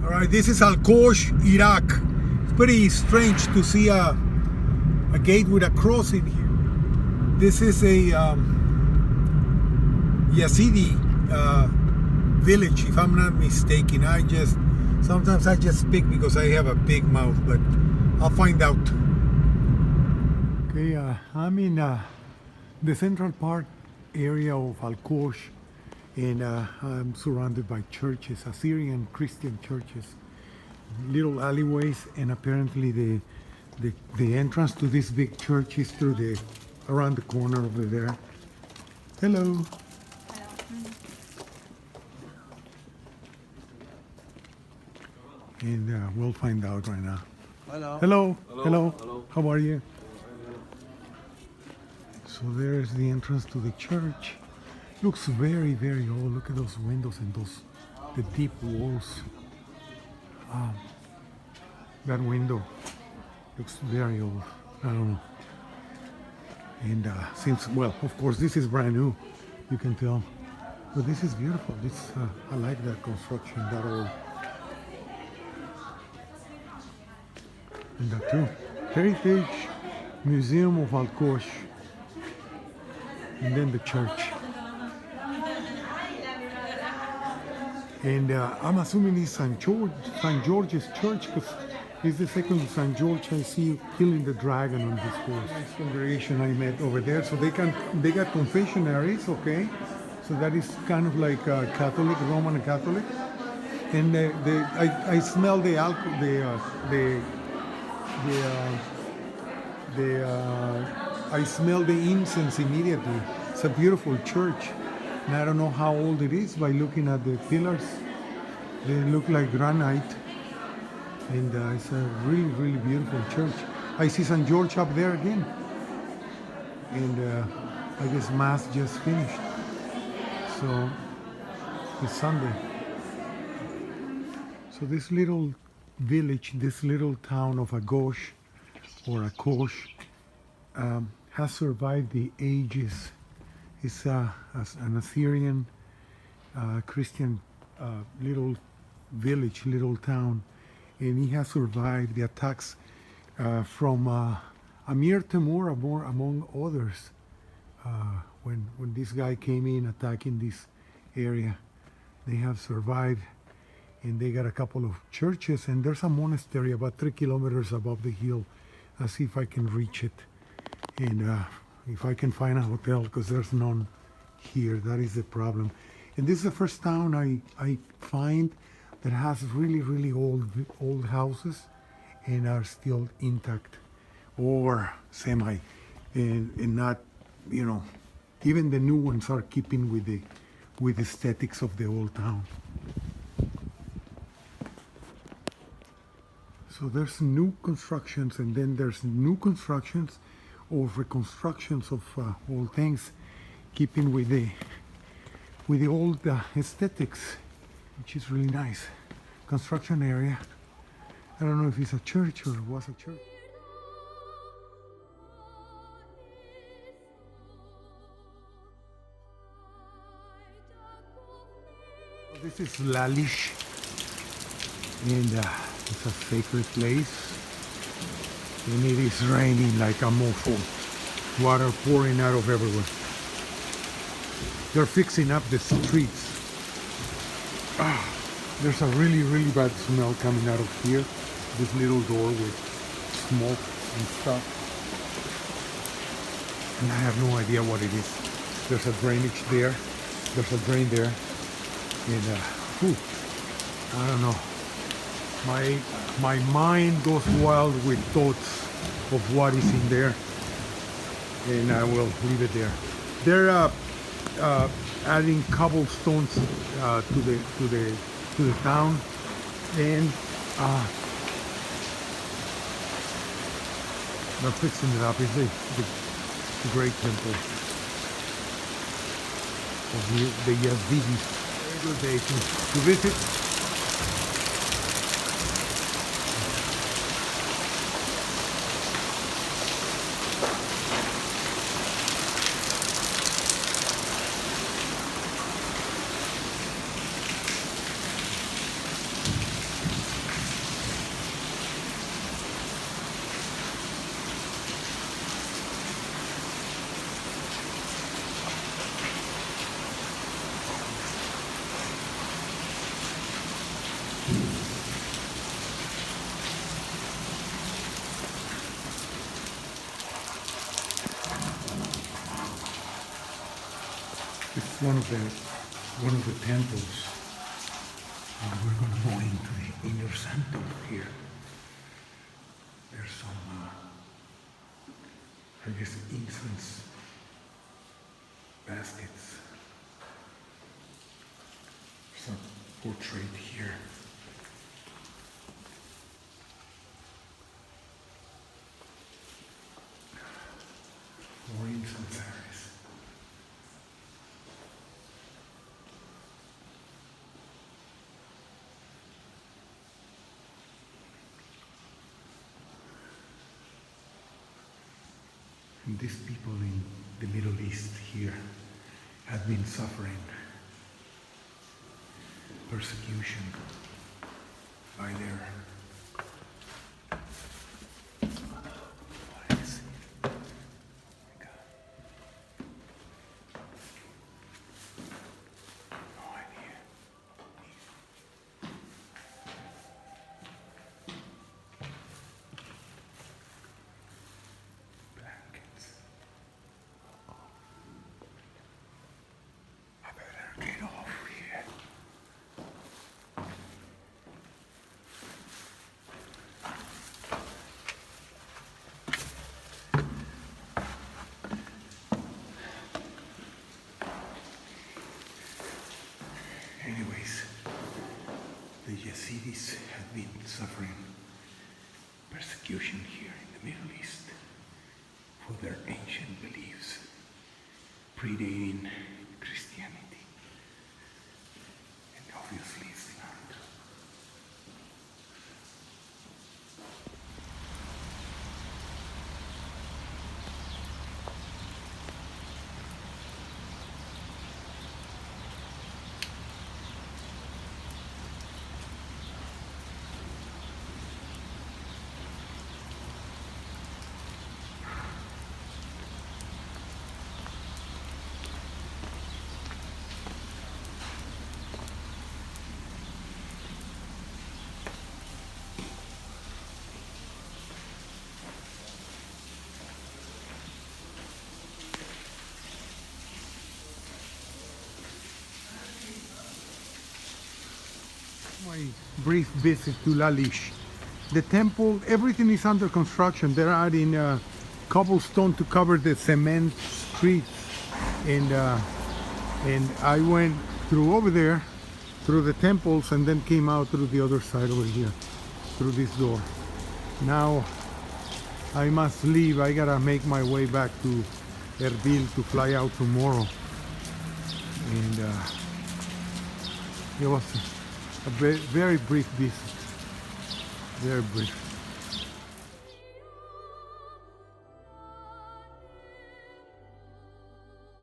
All right, this is Alkosh, Iraq. It's pretty strange to see a gate with a cross in here. This is a Yazidi village, if I'm not mistaken. Sometimes I just speak because I have a big mouth, but I'll find out. Okay, I'm in the central part area of Alkosh, and I'm surrounded by churches, Assyrian Christian churches, little alleyways, and apparently the entrance to this big church is through around the corner over there. Hello. And we'll find out right now. Hello. Hello. Hello. Hello. Hello. How are you? So there's the entrance to the church. Looks very, very old. Look at those windows and the deep walls. That window looks very old. I don't know. And since, well, of course, this is brand new, you can tell. But this is beautiful. I like that construction, that old. And that too. Heritage Museum of Alkosh. And then the church. And I'm assuming it's St. George's Church, because it's the second St. George I see killing the dragon on this horse. This congregation I met over there, so they got confessionaries, okay? So that is kind of like Catholic, Roman Catholic. And I smell I smell the incense immediately. It's a beautiful church. And I don't know how old it is by looking at the pillars. They look like granite. And it's a really, really beautiful church. I see St. George up there again. And I guess Mass just finished. So it's Sunday. So this little village, this little town of Algoush or Alkosh has survived the ages. It's an Assyrian Christian little village, little town, and he has survived the attacks from Amir Timur, among others. When this guy came in attacking this area, they have survived, and they got a couple of churches, and there's a monastery about 3 kilometers above the hill. I'll see if I can reach it, and if I can find a hotel, because there's none here. That is the problem. And this is the first town I find that has really, really old houses and are still intact or semi, and not, you know, even the new ones are keeping with the aesthetics of the old town. So there's new constructions, and then there's new constructions or reconstructions of old things, keeping with the old aesthetics, which is really nice. Construction area. I don't know if it's a church or was a church. This is Lalish, and it's a sacred place, and it is raining like a mofo. Water pouring out of everywhere. They're fixing up the streets. There's a really, really bad smell coming out of here. This little door with smoke and stuff. And I have no idea what it is. There's a drainage there. There's a drain there. And I don't know. My mind goes wild with thoughts of what is in there. And I will leave it there. They're adding cobblestones to the town, and they're fixing it up. It's the great temple of the Yazidis. Very good day to visit. It's one of the temples. And we're going to go into the inner sanctum here. There's some, I guess, incense baskets. There's a portrait here. More incensaries. And these people in the Middle East here have been suffering persecution by their the Yazidis have been suffering persecution here in the Middle East for their ancient beliefs, predating Christianity and obviously Islam. My brief visit to Lalish. The temple, everything is under construction. They're adding cobblestone to cover the cement streets, and I went through over there, through the temples, and then came out through the other side over here, through this door. Now I must leave. I gotta make my way back to Erbil to fly out tomorrow, and it was a very brief visit, very brief.